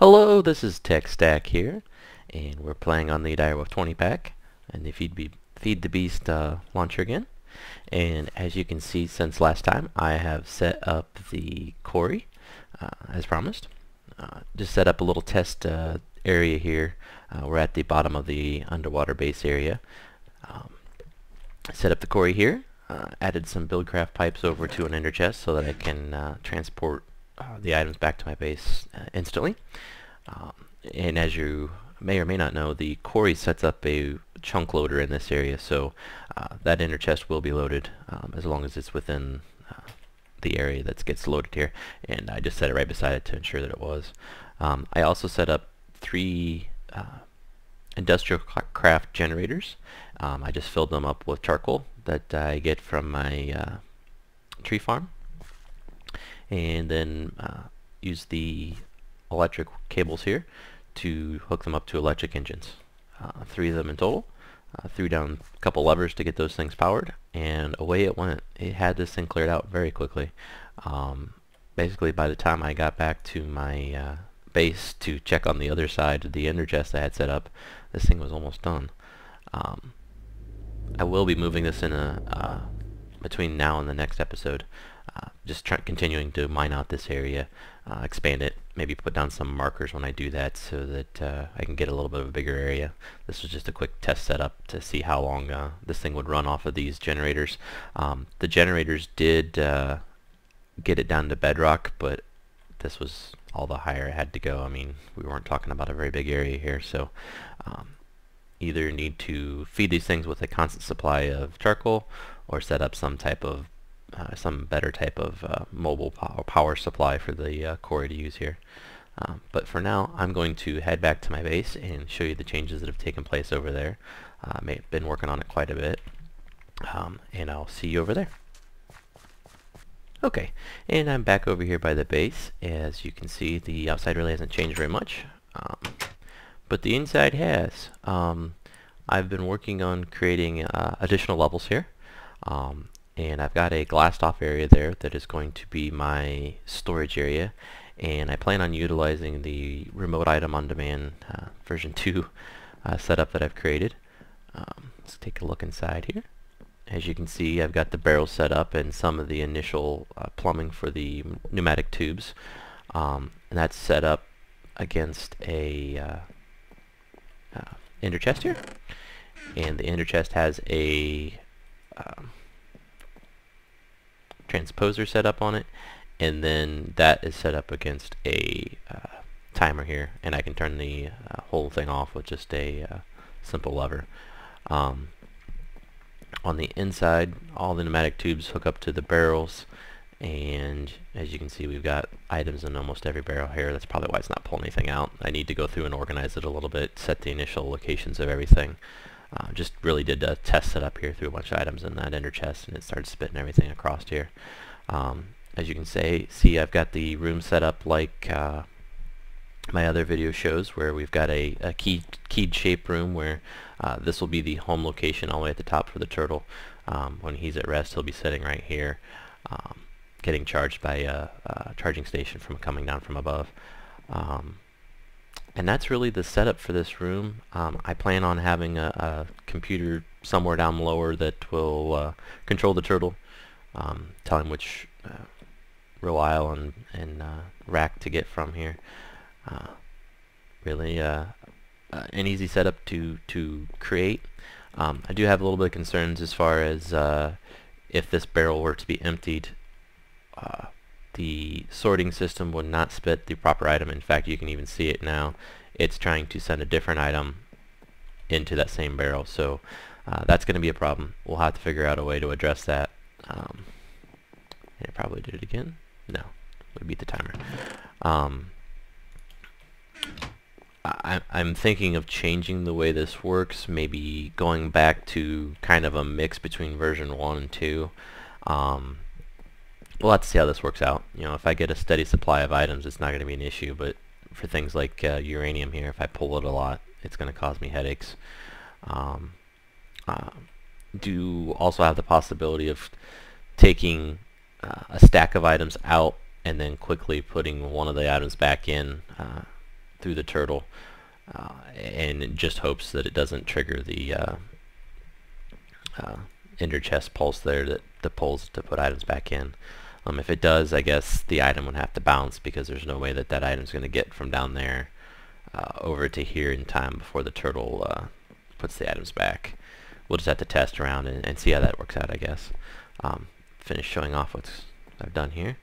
Hello, this is TechStack here, and we're playing on the Direwolf20 pack, and the Feed the Beast launcher again. And as you can see, since last time, I have set up the quarry, as promised. Just set up a little test area here. We're at the bottom of the underwater base area. Um, Set up the quarry here. Added some Buildcraft pipes over to an ender chest so that I can transport the items back to my base instantly. Um, and as you may or may not know, the quarry sets up a chunk loader in this area, so that ender chest will be loaded as long as it's within the area that gets loaded here. And I just set it right beside it to ensure that it was. I also set up 3 industrial craft generators. I just filled them up with charcoal that I get from my tree farm, and then use the electric cables here to hook them up to electric engines. 3 of them in total. Threw down a couple levers to get those things powered, and away it went. It had this thing cleared out very quickly. Basically, by the time I got back to my base to check on the other side of the ender chest I had set up, this thing was almost done. I will be moving this in between now and the next episode. Just continuing to mine out this area, expand it, maybe put down some markers when I do that so that I can get a little bit of a bigger area. This was just a quick test setup to see how long this thing would run off of these generators. The generators did get it down to bedrock, but this was all the higher it had to go. I mean, we weren't talking about a very big area here, so either need to feed these things with a constant supply of charcoal or set up some type of some better type of mobile power supply for the quarry to use here. But for now, I'm going to head back to my base and show you the changes that have taken place over there. I've been working on it quite a bit, and I'll see you over there. Okay, and I'm back over here by the base. As you can see, the outside really hasn't changed very much, but the inside has. I've been working on creating additional levels here. And I've got a glassed off area there that is going to be my storage area, and I plan on utilizing the remote item on demand version 2 setup that I've created. Let's take a look inside here. As you can see, I've got the barrels set up and some of the initial plumbing for the pneumatic tubes, and that's set up against a ender chest here, and the ender chest has a transposer set up on it, and then that is set up against a timer here, and I can turn the whole thing off with just a simple lever. On the inside, all the pneumatic tubes hook up to the barrels, and as you can see, we've got items in almost every barrel here. That's probably why it's not pulling anything out. I need to go through and organize it a little bit, set the initial locations of everything. Just really did a test setup here through a bunch of items in that ender chest, and it started spitting everything across here. As you can see, I've got the room set up like my other video shows, where we've got a keyed shape room where this will be the home location all the way at the top for the turtle. When he's at rest, he'll be sitting right here, getting charged by a charging station from coming down from above. And that's really the setup for this room. I plan on having a computer somewhere down lower that will control the turtle, tell him which row aisle and rack to get from here. Really an easy setup to create. I do have a little bit of concerns as far as if this barrel were to be emptied, the sorting system would not spit the proper item. In fact, you can even see it now. It's trying to send a different item into that same barrel, so that's going to be a problem. We'll have to figure out a way to address that. And it probably did it again. No, we beat the timer. I'm thinking of changing the way this works, maybe going back to kind of a mix between version 1 and 2. We'll have to see how this works out. You know, if I get a steady supply of items, it's not going to be an issue, but for things like uranium here, if I pull it a lot, it's going to cause me headaches. Do also have the possibility of taking a stack of items out and then quickly putting one of the items back in through the turtle, and it just hopes that it doesn't trigger the ender chest pulse there, that the pulls to put items back in. If it does, I guess the item would have to bounce, because there's no way that that item's going to get from down there over to here in time before the turtle puts the items back. We'll just have to test around and see how that works out, I guess. Finish showing off what I've done here.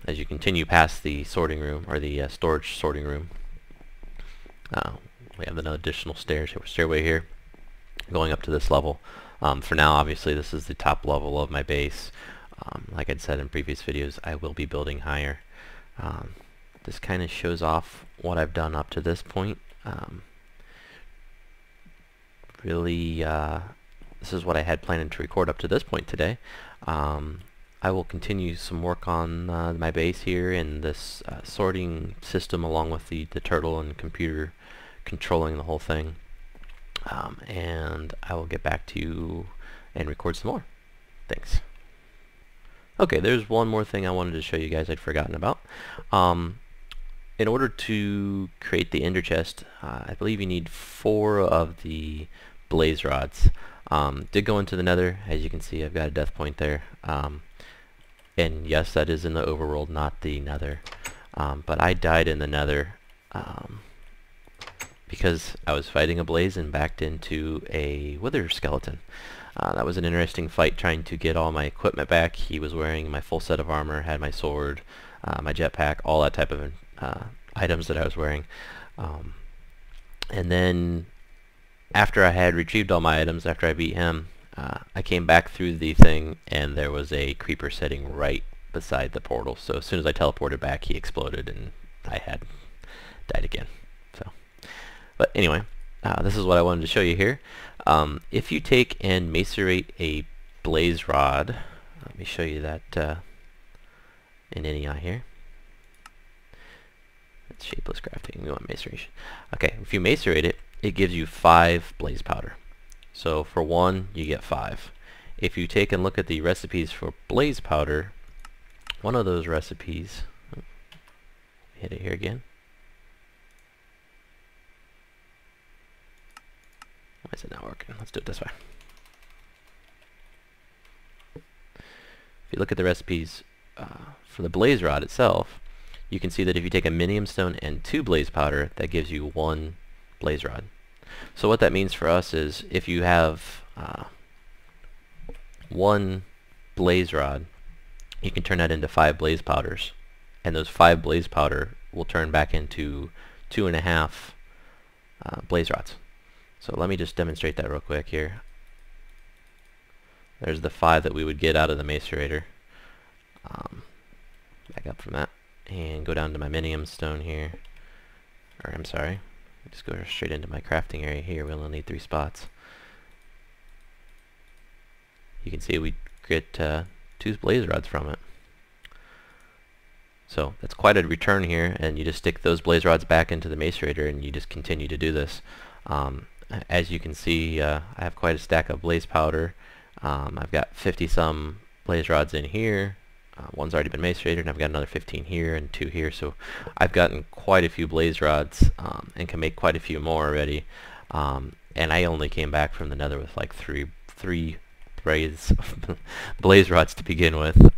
As you continue past the sorting room, or the storage sorting room, we have an additional stairway here going up to this level. For now, obviously, this is the top level of my base. Like I'd said in previous videos, I will be building higher. This kind of shows off what I've done up to this point. Really, this is what I had planned to record up to this point today. I will continue some work on my base here and this sorting system, along with the turtle and computer controlling the whole thing. And I will get back to you and record some more. Thanks. Okay, there's one more thing I wanted to show you guys I'd forgotten about. In order to create the ender chest, I believe you need 4 of the blaze rods. Did go into the nether. As you can see, I've got a death point there. And yes, that is in the overworld, not the nether. But I died in the nether because I was fighting a blaze and backed into a wither skeleton. That was an interesting fight, trying to get all my equipment back. He was wearing my full set of armor, had my sword, my jetpack, all that type of items that I was wearing. And then after I had retrieved all my items, after I beat him, I came back through the thing, and there was a creeper sitting right beside the portal. So as soon as I teleported back, he exploded, and I had died again. So, but anyway, this is what I wanted to show you here. If you take and macerate a blaze rod, let me show you that in NEI here. It's shapeless crafting. We want maceration. Okay, if you macerate it, it gives you 5 blaze powder. So for 1, you get 5. If you take and look at the recipes for blaze powder, one of those recipes, hit it here again. Why is it not working? Let's do it this way. If you look at the recipes for the blaze rod itself, you can see that if you take a minium stone and 2 blaze powder, that gives you 1 blaze rod. So what that means for us is, if you have 1 blaze rod, you can turn that into 5 blaze powders, and those 5 blaze powder will turn back into 2.5 blaze rods. So let me just demonstrate that real quick here. There's the 5 that we would get out of the macerator. Back up from that and go down to my minium stone here. Or I'm sorry, just go straight into my crafting area here. We only need 3 spots. You can see we get 2 blaze rods from it. So that's quite a return here, and you just stick those blaze rods back into the macerator, and you just continue to do this. As you can see, I have quite a stack of blaze powder. I've got 50 some blaze rods in here. One's already been macerated, and I've got another 15 here and 2 here. So I've gotten quite a few blaze rods, and can make quite a few more already. And I only came back from the nether with like three blaze rods to begin with.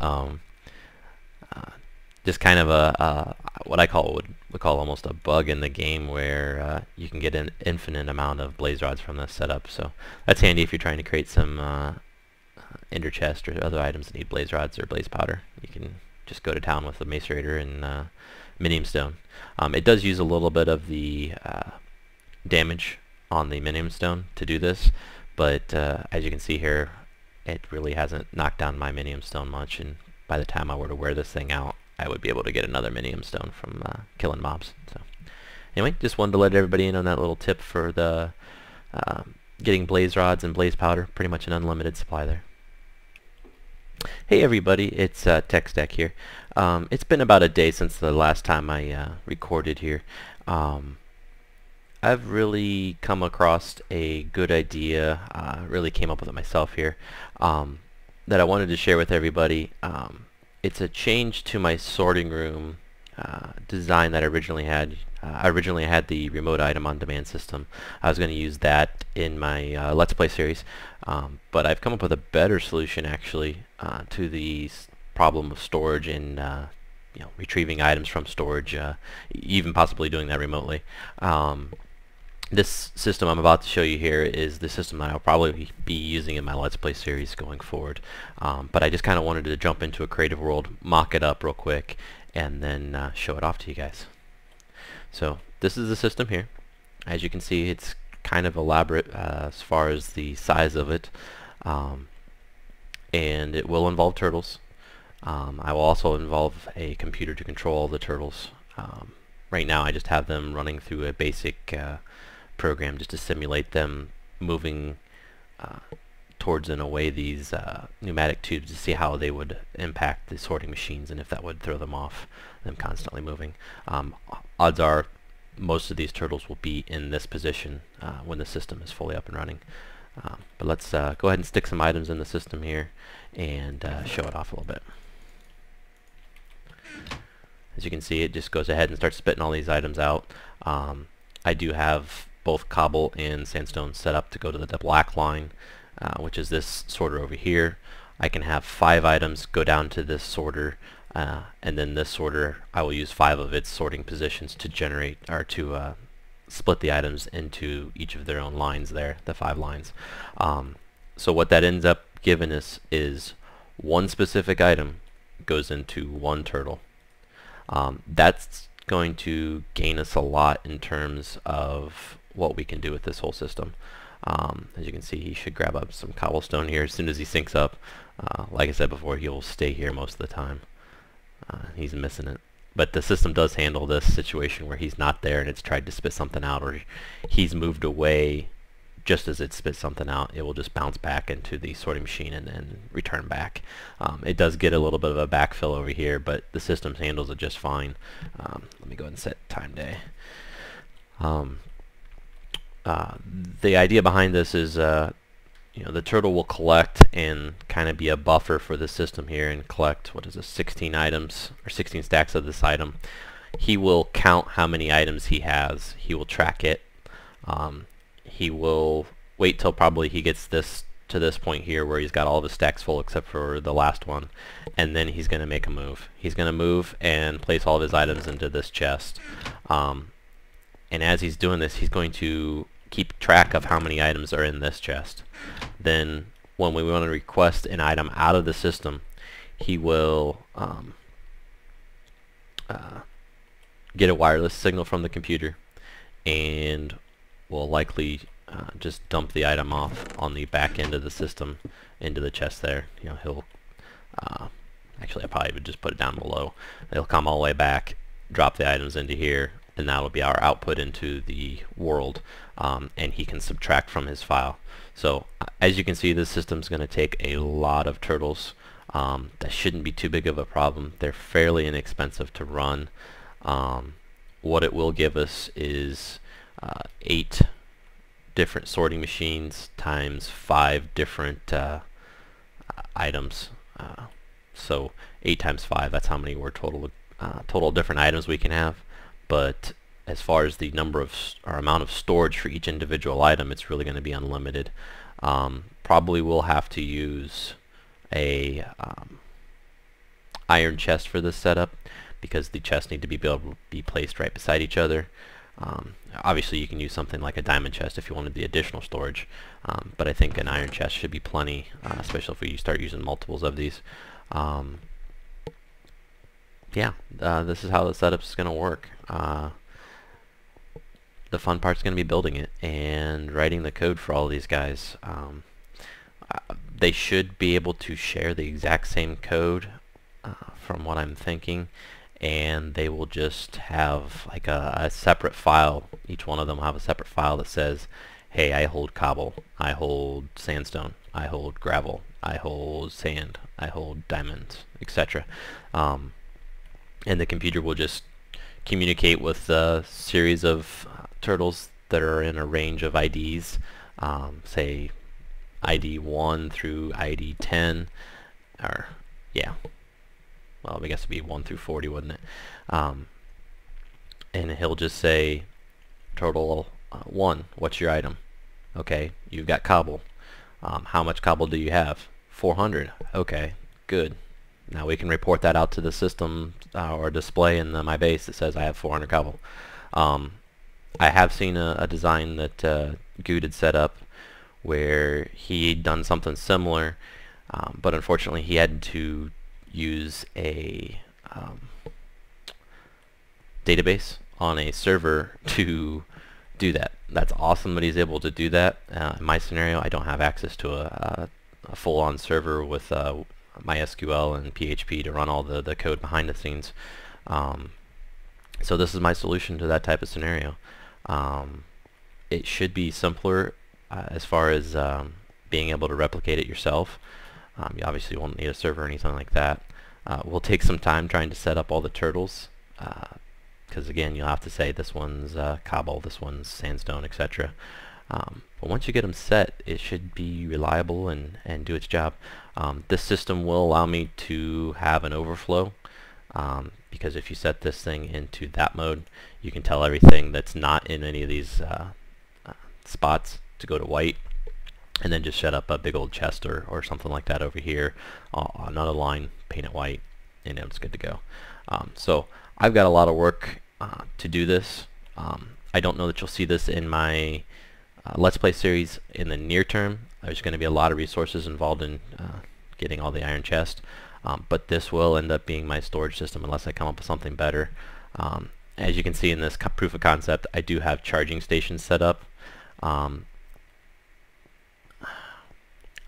Just kind of a what I would call almost a bug in the game, where you can get an infinite amount of blaze rods from this setup. So that's handy if you're trying to create some ender chest or other items that need blaze rods or blaze powder. You can just go to town with the macerator and minium stone. It does use a little bit of the damage on the minium stone to do this, but as you can see here, it really hasn't knocked down my minium stone much, and by the time I were to wear this thing out, I would be able to get another minium stone from killing mobs. So anyway, just wanted to let everybody in on that little tip for the getting blaze rods and blaze powder. Pretty much an unlimited supply there. Hey everybody, it's TechStack here. It's been about a day since the last time I recorded here. I've really come across a good idea, really came up with it myself here, that I wanted to share with everybody. It's a change to my sorting room design that I originally had. I originally had the remote item on demand system. I was going to use that in my Let's Play series, but I've come up with a better solution actually to the problem of storage and retrieving items from storage, even possibly doing that remotely. This system I'm about to show you here is the system that I'll probably be using in my Let's Play series going forward. But I just kind of wanted to jump into a creative world, mock it up real quick, and then show it off to you guys. So this is the system here. As you can see, it's kind of elaborate as far as the size of it, and it will involve turtles. I will also involve a computer to control all the turtles. Right now I just have them running through a basic program just to simulate them moving towards and away these pneumatic tubes to see how they would impact the sorting machines and if that would throw them off, them constantly moving. Odds are most of these turtles will be in this position when the system is fully up and running. But let's go ahead and stick some items in the system here and show it off a little bit. As you can see, it just goes ahead and starts spitting all these items out. I do have both cobble and sandstone set up to go to the black line, which is this sorter over here. I can have 5 items go down to this sorter, and then this sorter, I will use 5 of its sorting positions to generate or to split the items into each of their own lines there, the 5 lines. So what that ends up giving us is one specific item goes into one turtle. That's going to gain us a lot in terms of what we can do with this whole system. As you can see, he should grab up some cobblestone here as soon as he syncs up. Like I said before, he'll stay here most of the time. He's missing it. But the system does handle this situation where he's not there and it's tried to spit something out, or he's moved away just as it spits something out. It will just bounce back into the sorting machine and then return back. It does get a little bit of a backfill over here, but the system handles it just fine. Let me go ahead and set time day. The idea behind this is the turtle will collect and kind of be a buffer for the system here and collect, what is this, 16 items or 16 stacks of this item. He will count how many items he has. He will track it. He will wait till probably he gets this to this point here where he's got all of his stacks full except for the last one, and then he's going to make a move. He's going to move and place all of his items into this chest. And as he's doing this, he's going to keep track of how many items are in this chest. Then when we want to request an item out of the system, he will get a wireless signal from the computer and will likely just dump the item off on the back end of the system into the chest there. He'll actually, I probably would just put it down below. He'll come all the way back, drop the items into here, and that'll be our output into the world, and he can subtract from his file. So as you can see, this system's going to take a lot of turtles. That shouldn't be too big of a problem. They're fairly inexpensive to run. What it will give us is 8 different sorting machines times 5 different items. So 8 times 5, that's how many total different items we can have. But as far as the number of or amount of storage for each individual item, it's really going to be unlimited. Probably we'll have to use a iron chest for this setup because the chests need to be able to be placed right beside each other. Obviously you can use something like a diamond chest if you wanted the additional storage, but I think an iron chest should be plenty, especially if we start using multiples of these. Yeah, this is how the setup is going to work. The fun part's going to be building it and writing the code for all these guys. They should be able to share the exact same code from what I'm thinking, and they will just have like a separate file. Each one of them will have a separate file that says, hey, I hold cobble, I hold sandstone, I hold gravel, I hold sand, I hold diamonds, etc. And the computer will just communicate with a series of turtles that are in a range of IDs, say ID 1 through ID 10, or yeah, well, I guess it'd be 1 through 40, wouldn't it? and he'll just say turtle 1, what's your item? Okay, you've got cobble. How much cobble do you have? 400. Okay, good. Now we can report that out to the system or display in my base that says I have 400 cobble. I have seen a design that Good had set up where he'd done something similar, but unfortunately he had to use a database on a server to do that. That's awesome that he's able to do that. In my scenario, I don't have access to a full-on server with MySQL and PHP to run all the code behind the scenes. So this is my solution to that type of scenario. It should be simpler as far as being able to replicate it yourself. You obviously won't need a server or anything like that. We'll take some time trying to set up all the turtles, because again, you'll have to say this one's cobble, this one's sandstone, etc. But once you get them set, it should be reliable and do its job. This system will allow me to have an overflow, because if you set this thing into that mode, you can tell everything that's not in any of these spots to go to white, and then just set up a big old chest or something like that over here, another line, paint it white, and it's good to go. So I've got a lot of work to do this. I don't know that you'll see this in my Let's Play series in the near term. There's going to be a lot of resources involved in getting all the iron chest, but this will end up being my storage system unless I come up with something better. As you can see in this proof of concept, I do have charging stations set up.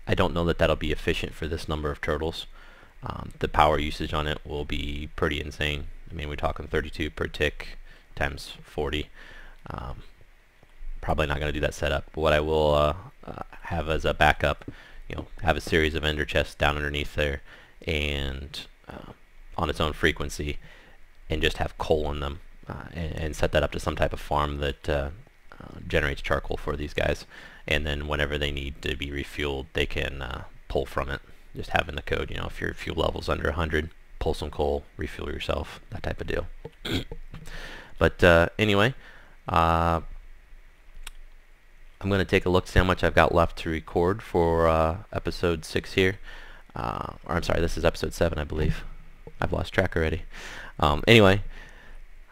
I don't know that that'll be efficient for this number of turtles. The power usage on it will be pretty insane. I mean, we're talking 32 per tick times 40. Probably not going to do that setup. But what I will have as a backup, have a series of ender chests down underneath there, and on its own frequency, and just have coal in them, and set that up to some type of farm that generates charcoal for these guys. And then whenever they need to be refueled, they can pull from it. Just having the code, if your fuel level's under 100, pull some coal, refuel yourself, that type of deal. But anyway, I'm going to take a look, see how much I've got left to record for episode 6 here. Or I'm sorry, this is episode 7, I believe. I've lost track already. Anyway,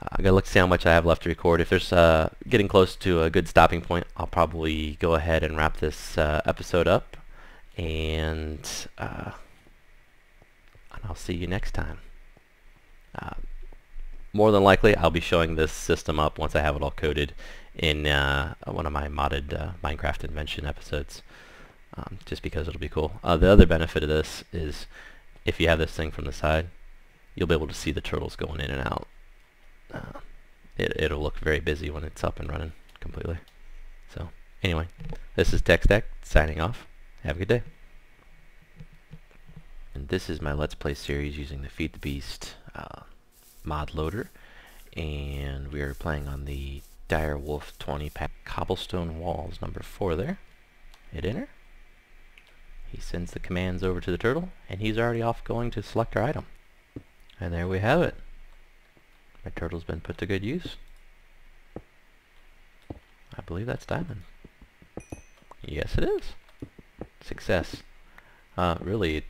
I'm going to look to see how much I have left to record. If there's getting close to a good stopping point, I'll probably go ahead and wrap this episode up. And I'll see you next time. More than likely, I'll be showing this system up once I have it all coded in one of my modded Minecraft invention episodes, just because it'll be cool. The other benefit of this is if you have this thing from the side, you'll be able to see the turtles going in and out. It'll look very busy when it's up and running completely. So anyway, this is TechStack signing off. Have a good day. And this is my Let's Play series using the Feed the Beast mod loader, and we are playing on the Direwolf20 pack. Cobblestone walls, number 4 there. Hit enter. He sends the commands over to the turtle, and he's already off going to select our item. And there we have it. My turtle's been put to good use. I believe that's diamond. Yes, it is. Success. Really,